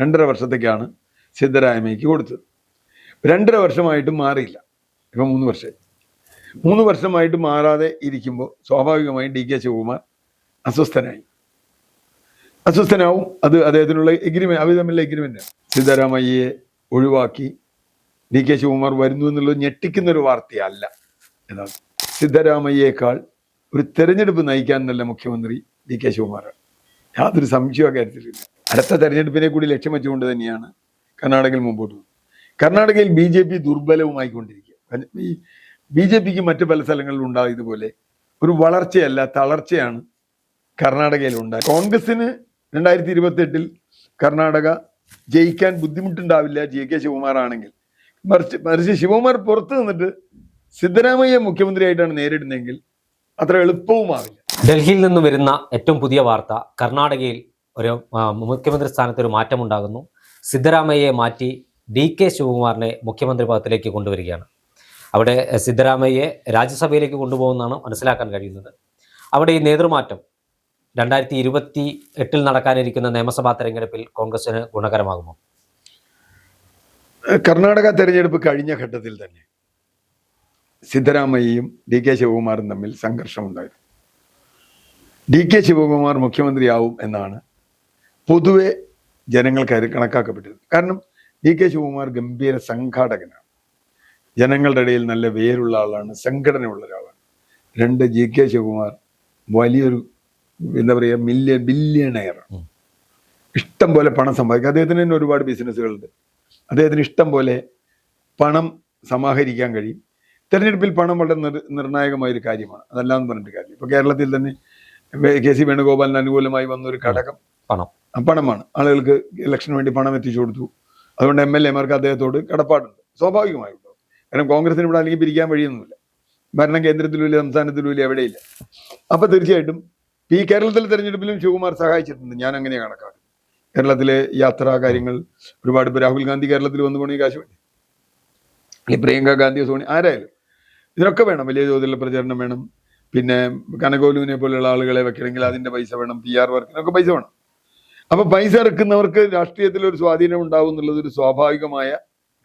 2.5 വർഷത്തേക്കാണ് സിദ്ധരാമയ്യക്ക് കൊടുത്തത്. 2.5 വർഷമായിട്ടും മാറിയില്ല. ഇപ്പം 3 വർഷമായി. 3 വർഷമായിട്ട് മാറാതെ ഇരിക്കുമ്പോൾ സ്വാഭാവികമായും ഡി കെ ശിവകുമാർ അസ്വസ്ഥനാവും. അത് അദ്ദേഹത്തിനുള്ള എഗ്രിമെന്റ്, അവർ തമ്മിലുള്ള എഗ്രിമെന്റാണ്. സിദ്ധരാമയ്യയെ ഒഴിവാക്കി ഡി കെ ശിവകുമാർ വരുന്നു എന്നുള്ളത് ഞെട്ടിക്കുന്നൊരു വാർത്തയല്ല. എന്നാൽ സിദ്ധരാമയ്യേക്കാൾ ഒരു തെരഞ്ഞെടുപ്പ് നയിക്കാൻ നല്ല മുഖ്യമന്ത്രി ഡി കെ ശിവകുമാറാണ്. യാതൊരു സംശയവും കാര്യത്തിലില്ല. അടുത്ത തെരഞ്ഞെടുപ്പിനെ കൂടി ലക്ഷ്യം വെച്ചുകൊണ്ട് തന്നെയാണ് കർണാടകയിൽ മുമ്പോട്ട് പോകുന്നത്. കർണാടകയിൽ BJP ദുർബലവുമായിക്കൊണ്ടിരിക്കുക. ഈ BJPക്ക് മറ്റു പല സ്ഥലങ്ങളിലും ഉണ്ടായതുപോലെ ഒരു വളർച്ചയല്ല, തളർച്ചയാണ് കർണാടകയിൽ ഉണ്ടായത്. കോൺഗ്രസിന് 2028 കർണാടക ജയിക്കാൻ ബുദ്ധിമുട്ടുണ്ടാവില്ല ജി കെ ശിവകുമാർ ആണെങ്കിൽ. മറിച്ച് ശിവകുമാർ പുറത്തു നിന്നിട്ട് സിദ്ധരാമയ്യ മുഖ്യമന്ത്രിയായിട്ടാണ് നേരിടുന്നതെങ്കിൽ അത്ര എളുപ്പവുമാവില്ല. ഡൽഹിയിൽ നിന്ന് വരുന്ന ഏറ്റവും പുതിയ വാർത്ത, കർണാടകയിൽ ഒരു മുഖ്യമന്ത്രി സ്ഥാനത്ത് ഒരു മാറ്റമുണ്ടാകുന്നു. സിദ്ധരാമയ്യയെ മാറ്റി ഡി കെ ശിവകുമാറിനെ മുഖ്യമന്ത്രി പദത്തിലേക്ക് കൊണ്ടുവരികയാണ്. അവിടെ സിദ്ധരാമയ്യയെ രാജ്യസഭയിലേക്ക് കൊണ്ടുപോകുന്നതാണ് മനസ്സിലാക്കാൻ കഴിയുന്നത്. അവിടെ ഈ നേതൃമാറ്റം 2028 നടക്കാനിരിക്കുന്ന നിയമസഭാ തെരഞ്ഞെടുപ്പിൽ കോൺഗ്രസിന് ഗുണകരമാകുമോ? കർണാടക തെരഞ്ഞെടുപ്പ് കഴിഞ്ഞ ഘട്ടത്തിൽ തന്നെ സിദ്ധരാമയ്യയും ഡി കെ ശിവകുമാറും തമ്മിൽ സംഘർഷമുണ്ടായിരുന്നു. ഡി കെ ശിവകുമാർ മുഖ്യമന്ത്രിയാവും എന്നാണ് പൊതുവെ ജനങ്ങൾക്ക് കണക്കാക്കപ്പെട്ടത്. കാരണം ഡി കെ ശിവകുമാർ ഗംഭീര സംഘാടകനാണ്, ജനങ്ങളുടെ ഇടയിൽ നല്ല വേരുള്ള ആളാണ്, സംഘടനയുള്ള ഒരാളാണ്. 2, ജി കെ ശിവകുമാർ വലിയൊരു എന്താ പറയുക ബില്യണയറാണ്. ഇഷ്ടം പോലെ പണം സമ്പാദിക്കും. അദ്ദേഹത്തിന് തന്നെ ഒരുപാട് ബിസിനസ്സുകളുണ്ട്. അദ്ദേഹത്തിന് ഇഷ്ടം പോലെ പണം സമാഹരിക്കാൻ കഴിയും. തെരഞ്ഞെടുപ്പിൽ പണം വളരെ നിർണായകമായൊരു കാര്യമാണ്. അതല്ലാന്ന് പറഞ്ഞിട്ട് കാര്യം. ഇപ്പോൾ കേരളത്തിൽ തന്നെ KC വേണുഗോപാലിന് അനുകൂലമായി വന്നൊരു ഘടകം പണമാണ്. ആളുകൾക്ക് ഇലക്ഷന് വേണ്ടി പണം എത്തിച്ചു കൊടുത്തു. അതുകൊണ്ട് MLA-മാർക്ക് അദ്ദേഹത്തോട് കടപ്പാടുണ്ട്, സ്വാഭാവികമായിട്ടും. കാരണം കോൺഗ്രസിന് ഇവിടെ അല്ലെങ്കിൽ പിരിക്കാൻ വഴിയൊന്നുമില്ല. ഭരണം കേന്ദ്രത്തിലുമില്ല, സംസ്ഥാനത്തിലുമില്ല, എവിടെയില്ല. അപ്പോൾ തീർച്ചയായിട്ടും ഈ കേരളത്തിലെ തെരഞ്ഞെടുപ്പിലും ശിവകുമാർ സഹായിച്ചിട്ടുണ്ട്. ഞാൻ അങ്ങനെ കണക്കാക്കും. കേരളത്തിലെ യാത്രാ കാര്യങ്ങൾ ഒരുപാട്. ഇപ്പോൾ രാഹുൽ ഗാന്ധി കേരളത്തിൽ വന്നു പോകണമെങ്കിൽ കാശ് വേണ്ടി, അല്ലെങ്കിൽ പ്രിയങ്ക ഗാന്ധിയോ സോണി ആരായാലും ഇതിനൊക്കെ വേണം. വലിയ തോതിലുള്ള പ്രചരണം വേണം. പിന്നെ കനകോലുവിനെ പോലെയുള്ള ആളുകളെ വെക്കണമെങ്കിൽ അതിൻ്റെ പൈസ വേണം. PR വർക്കിനൊക്കെ പൈസ വേണം. അപ്പോൾ പൈസ ഇറക്കുന്നവർക്ക് രാഷ്ട്രീയത്തിൽ ഒരു സ്വാധീനം ഉണ്ടാവും എന്നുള്ളത് ഒരു സ്വാഭാവികമായ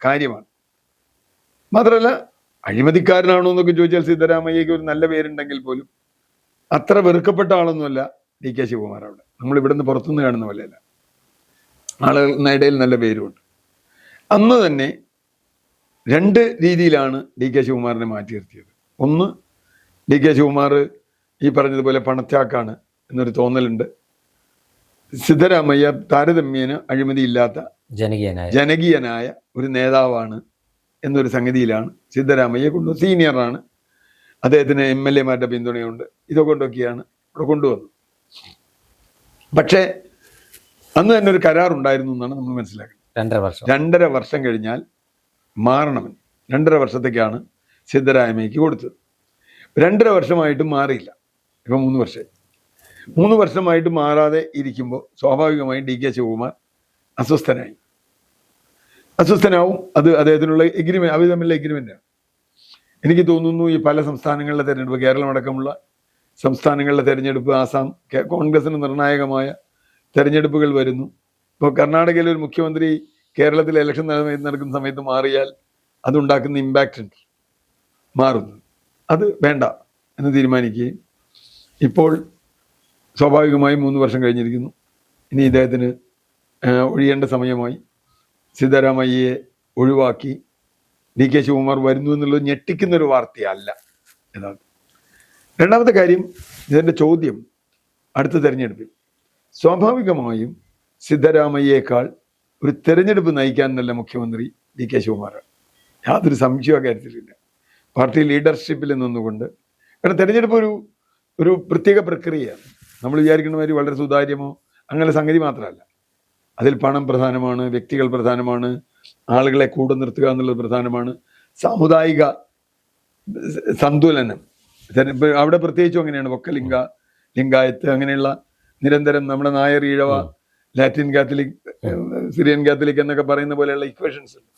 കാര്യമാണ്. മാത്രമല്ല, അഴിമതിക്കാരനാണോ എന്നൊക്കെ ചോദിച്ചാൽ സിദ്ധരാമയ്യക്ക് ഒരു നല്ല പേരുണ്ടെങ്കിൽ പോലും അത്ര വെറുക്കപ്പെട്ട ആളൊന്നുമല്ല ഡി കെ ശിവകുമാർ. അവിടെ നമ്മൾ ഇവിടുന്ന് പുറത്തുനിന്ന് കാണുന്ന പോലെയല്ല, ആളുകളുടെ ഇടയിൽ നല്ല പേരുമുണ്ട്. അന്ന് തന്നെ 2 രീതിയിലാണ് ഡി കെ ശിവകുമാറിനെ മാറ്റി നിർത്തിയത്. ഒന്ന്, ഡി കെ ശിവകുമാർ ഈ പറഞ്ഞതുപോലെ പണച്ചാക്കാണ് എന്നൊരു തോന്നലുണ്ട്. സിദ്ധരാമയ്യ താരതമ്യേന അഴിമതിയില്ലാത്ത ജനകീയനായ ഒരു നേതാവാണ് എന്നൊരു സംഗതിയിലാണ് സിദ്ധരാമയ്യ കൊണ്ടുവന്നത്. സീനിയറാണ്, അദ്ദേഹത്തിന് MLA-മാരുടെ പിന്തുണയുണ്ട്. ഇതൊക്കൊണ്ടൊക്കെയാണ് ഇവിടെ കൊണ്ടുവന്നത്. പക്ഷേ അന്ന് തന്നെ ഒരു കരാറുണ്ടായിരുന്നു എന്നാണ് നമ്മൾ മനസ്സിലാക്കുന്നത്. 2.5 വർഷം കഴിഞ്ഞാൽ മാറണമെന്ന്. 2.5 വർഷത്തേക്കാണ് സിദ്ധരാമയ്യക്ക് കൊടുത്തത്. 2.5 വർഷമായിട്ടും മാറിയില്ല. ഇപ്പം 3 വർഷമായി. 3 വർഷമായിട്ട് മാറാതെ ഇരിക്കുമ്പോൾ സ്വാഭാവികമായും ഡി കെ ശിവകുമാർ അസ്വസ്ഥനാവും. അത് അദ്ദേഹത്തിനുള്ള എഗ്രിമെന്റ്, അവർ തമ്മിലുള്ള എഗ്രിമെന്റാണ്. എനിക്ക് തോന്നുന്നു ഈ പല സംസ്ഥാനങ്ങളിലെ തെരഞ്ഞെടുപ്പ്, കേരളം അടക്കമുള്ള സംസ്ഥാനങ്ങളിലെ തെരഞ്ഞെടുപ്പ്, ആസാം, കോൺഗ്രസിന് നിർണായകമായ തെരഞ്ഞെടുപ്പുകൾ വരുന്നു. ഇപ്പോൾ കർണാടകയിലെ ഒരു മുഖ്യമന്ത്രി കേരളത്തിൽ ഇലക്ഷൻ നടക്കുന്ന സമയത്ത് മാറിയാൽ അതുണ്ടാക്കുന്ന ഇമ്പാക്റ്റ് ഉണ്ട്, മാറുന്നു. അത് വേണ്ട എന്ന് തീരുമാനിക്കുകയും ഇപ്പോൾ സ്വാഭാവികമായും 3 വർഷം കഴിഞ്ഞിരിക്കുന്നു. ഇനി ഇദ്ദേഹത്തിന് ഒഴിയേണ്ട സമയമായി. സിദ്ധരാമയ്യയെ ഒഴിവാക്കി ഡി കെ ശിവകുമാർ വരുന്നു എന്നുള്ളത് ഞെട്ടിക്കുന്നൊരു വാർത്തയല്ല. എന്നാണ് രണ്ടാമത്തെ കാര്യം. ഇതിൻ്റെ ചോദ്യം, അടുത്ത തെരഞ്ഞെടുപ്പിൽ സ്വാഭാവികമായും സിദ്ധരാമയ്യേക്കാൾ ഒരു തെരഞ്ഞെടുപ്പ് നയിക്കാൻ നല്ല മുഖ്യമന്ത്രി ഡി കെ ശിവകുമാറാണ്. യാതൊരു സംശയവും കാര്യത്തിലില്ല. പാർട്ടി ലീഡർഷിപ്പിൽ നിന്നുകൊണ്ട്. കാരണം തെരഞ്ഞെടുപ്പ് ഒരു പ്രത്യേക പ്രക്രിയയാണ്. നമ്മൾ വിചാരിക്കുന്ന മാതിരി വളരെ സുതാര്യമോ അങ്ങനെ സംഗതി മാത്രമല്ല. അതിൽ പണം പ്രധാനമാണ്, വ്യക്തികൾ പ്രധാനമാണ്, ആളുകളെ കൂടെ നിർത്തുക എന്നുള്ളത് പ്രധാനമാണ്, സാമുദായിക സന്തുലനം. അവിടെ പ്രത്യേകിച്ചും അങ്ങനെയാണ്. ഒക്കലിംഗ, ലിംഗായത്ത്, അങ്ങനെയുള്ള നിരന്തരം നമ്മുടെ Nair, Ezhava, Latin Catholic, Syrian Catholic എന്നൊക്കെ പറയുന്ന പോലെയുള്ള ഇക്വേഷൻസ് ഉണ്ട്.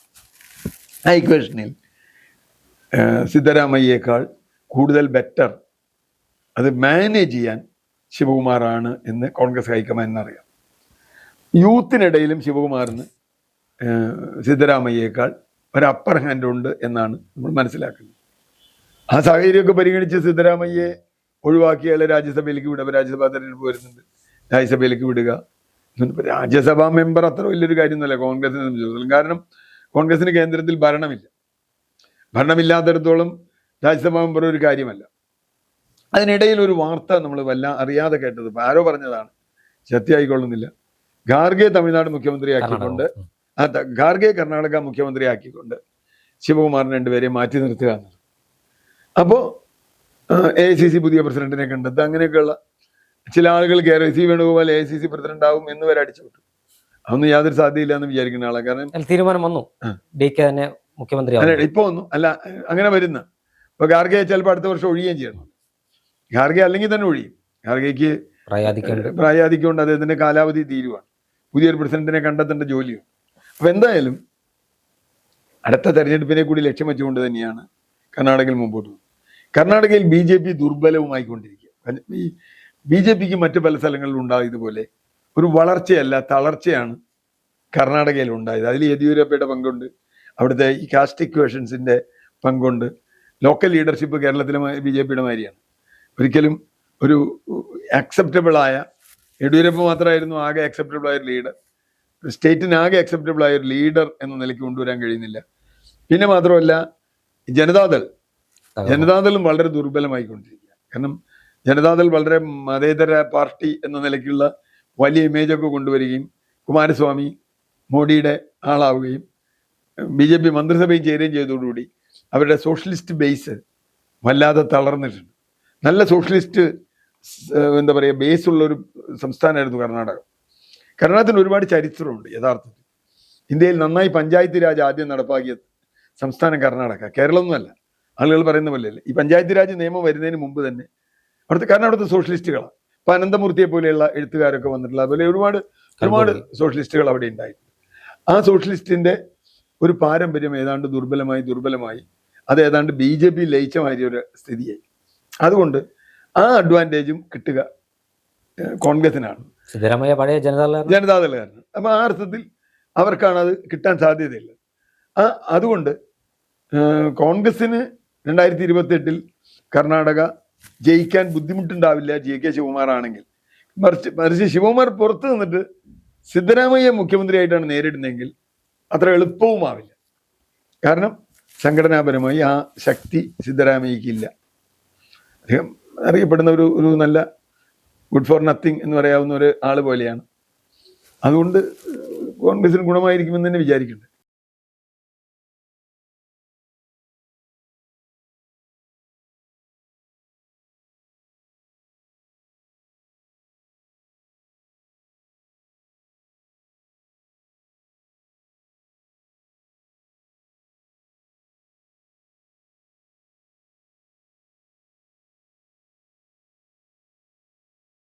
ആ ഇക്വേഷനിൽ സിദ്ധരാമയ്യേക്കാൾ കൂടുതൽ ബെറ്റർ അത് മാനേജ് ചെയ്യാൻ ശിവകുമാറാണ് എന്ന് കോൺഗ്രസ് ഹൈക്കമാൻഡിന് അറിയാം. യൂത്തിനിടയിലും ശിവകുമാറിന് സിദ്ധരാമയ്യേക്കാൾ ഒരു അപ്പർ ഹാൻഡ് ഉണ്ട് എന്നാണ് നമ്മൾ മനസ്സിലാക്കുന്നത്. ആ സാഹചര്യമൊക്കെ പരിഗണിച്ച് സിദ്ധരാമയ്യെ ഒഴിവാക്കി അയാളെ രാജ്യസഭയിലേക്ക് വിടുക. രാജ്യസഭാ തെരഞ്ഞെടുപ്പ് വരുന്നുണ്ട്, രാജ്യസഭയിലേക്ക് വിടുക. രാജ്യസഭാ മെമ്പർ അത്ര വലിയൊരു കാര്യമൊന്നുമല്ല കോൺഗ്രസിനെ സംബന്ധിച്ചിടത്തോളം. കാരണം കോൺഗ്രസിന് കേന്ദ്രത്തിൽ ഭരണമില്ലാത്തിടത്തോളം രാജ്യസഭാ മെമ്പർ ഒരു കാര്യമല്ല. അതിനിടയിൽ ഒരു വാർത്ത നമ്മൾ അറിയാതെ കേട്ടത്, ആരോ പറഞ്ഞതാണ്, സത്യമായിക്കൊള്ളുന്നില്ല. ഖാർഗെ തമിഴ്നാട് മുഖ്യമന്ത്രിയാക്കിക്കൊണ്ട് ഖാർഗെ കർണാടക മുഖ്യമന്ത്രിയാക്കിക്കൊണ്ട് ശിവകുമാറിന് രണ്ടുപേരെ മാറ്റി നിർത്തുക എന്നത്. അപ്പോൾ AICC പുതിയ പ്രസിഡന്റിനെ കണ്ടെത്തുക, അങ്ങനെയൊക്കെയുള്ള ചില ആളുകൾ KC വേണുഗോപാൽ AICC പ്രസിഡന്റ് ആവും എന്ന് വരെ അടിച്ചുവിട്ടു. അതൊന്നും യാതൊരു സാധ്യതയില്ല എന്ന് വിചാരിക്കുന്ന ആളാണ്. കാരണം തീരുമാനം വന്നു DK തന്നെ മുഖ്യമന്ത്രി ഇപ്പൊ ഒന്നും അല്ല അങ്ങനെ വരുന്ന. ഇപ്പൊ ഖാർഗെ ചിലപ്പോൾ അടുത്ത വർഷം ഒഴിയുകയും ചെയ്യണം. ഖാർഗെ അല്ലെങ്കിൽ തന്നെ ഒഴിയും. ഖാർഗെക്ക് പ്രായാധിക്യമുണ്ട്, അദ്ദേഹത്തിന്റെ കാലാവധി തീരുവാണ്. പുതിയൊരു പ്രസിഡന്റിനെ കണ്ടെത്തേണ്ട ജോലിയുണ്ട്. അപ്പൊ എന്തായാലും അടുത്ത തെരഞ്ഞെടുപ്പിനെ കൂടി ലക്ഷ്യം വെച്ചുകൊണ്ട് തന്നെയാണ് കർണാടകയിൽ മുമ്പോട്ട് പോകുന്നത്. കർണാടകയിൽ BJP ദുർബലവുമായിക്കൊണ്ടിരിക്കുക. ഈ BJPക്ക് മറ്റു പല സ്ഥലങ്ങളിലും ഉണ്ടായതുപോലെ ഒരു വളർച്ചയല്ല, തളർച്ചയാണ് കർണാടകയിൽ ഉണ്ടായത്. അതിൽ യെദ്യൂരപ്പയുടെ പങ്കുണ്ട്, അവിടുത്തെ ഈ കാസ്റ്റ് ഇക്വേഷൻസിന്റെ പങ്കുണ്ട്. ലോക്കൽ ലീഡർഷിപ്പ് കേരളത്തിലെ BJPയുടെ മാതിരിയാണ്. ഒരിക്കലും ഒരു അക്സെപ്റ്റബിൾ ആയ, യെദ്യൂരപ്പ മാത്രമായിരുന്നു ആകെ അക്സെപ്റ്റബിൾ ആയ ഒരു ലീഡർ, സ്റ്റേറ്റിന് ആകെ അക്സെപ്റ്റബിൾ ആയ ഒരു ലീഡർ എന്ന നിലയ്ക്ക് കൊണ്ടുവരാൻ കഴിയുന്നില്ല. പിന്നെ മാത്രമല്ല ജനതാദളും വളരെ ദുർബലമായിക്കൊണ്ടിരിക്കുക. കാരണം ജനതാദൾ വളരെ മതേതര പാർട്ടി എന്ന നിലയ്ക്കുള്ള വലിയ ഇമേജൊക്കെ കൊണ്ടുവരികയും കുമാരസ്വാമി മോഡിയുടെ ആളാവുകയും BJP മന്ത്രിസഭയിൽ ചേരുകയും ചെയ്തതോടുകൂടി അവരുടെ സോഷ്യലിസ്റ്റ് ബേസ് വല്ലാതെ തളർന്നിട്ടുണ്ട്. നല്ല സോഷ്യലിസ്റ്റ് എന്താ പറയുക ബേസ് ഉള്ള ഒരു സംസ്ഥാനമായിരുന്നു കർണാടക. കർണാടകത്തിന് ഒരുപാട് ചരിത്രമുണ്ട്. യഥാർത്ഥത്തിൽ ഇന്ത്യയിൽ നന്നായി പഞ്ചായത്ത് രാജ് ആദ്യം നടപ്പാക്കിയ സംസ്ഥാനം കർണാടക, കേരളമൊന്നുമല്ല. ആളുകൾ പറയുന്ന പോലെയല്ല. ഈ പഞ്ചായത്ത് രാജ് നിയമം വരുന്നതിന് മുമ്പ് തന്നെ കാരണം അവിടുത്തെ സോഷ്യലിസ്റ്റുകളാണ്. ഇപ്പൊ അനന്തമൂർത്തിയെ പോലെയുള്ള എഴുത്തുകാരൊക്കെ വന്നിട്ടുള്ള അതുപോലെ ഒരുപാട് സോഷ്യലിസ്റ്റുകൾ അവിടെ ഉണ്ടായിട്ടുണ്ട്. ആ സോഷ്യലിസ്റ്റിന്റെ ഒരു പാരമ്പര്യം ഏതാണ്ട് ദുർബലമായി അത് ഏതാണ്ട് BJP ലയിച്ച മാതിരി ഒരു സ്ഥിതിയായി. അതുകൊണ്ട് ആ അഡ്വാൻറ്റേജും കിട്ടുക കോൺഗ്രസിനാണ്, സിദ്ധരാമയ്യ പഴയ ജനതാദളുകാരനാണ്. അപ്പൊ ആ അർത്ഥത്തിൽ അവർക്കാണ് അത് കിട്ടാൻ സാധ്യതയുള്ളത്. അതുകൊണ്ട് കോൺഗ്രസിന് 2028 കർണാടക ജയിക്കാൻ ബുദ്ധിമുട്ടുണ്ടാവില്ല GK ശിവകുമാർ ആണെങ്കിൽ. മറിച്ച് ശിവകുമാർ പുറത്തു നിന്നിട്ട് സിദ്ധരാമയ്യ മുഖ്യമന്ത്രിയായിട്ടാണ് നേരിടുന്നതെങ്കിൽ അത്ര എളുപ്പവുമാവില്ല. കാരണം സംഘടനാപരമായി ആ ശക്തി സിദ്ധരാമയ്യക്കില്ല. അദ്ദേഹം അറിയപ്പെടുന്ന ഒരു നല്ല ഗുഡ് ഫോർ നത്തിങ് എന്ന് പറയാവുന്ന ഒരു ആള് പോലെയാണ്. അതുകൊണ്ട് കോൺഗ്രസിന് ഗുണമായിരിക്കുമെന്ന് തന്നെ വിചാരിക്കുന്നുണ്ട്.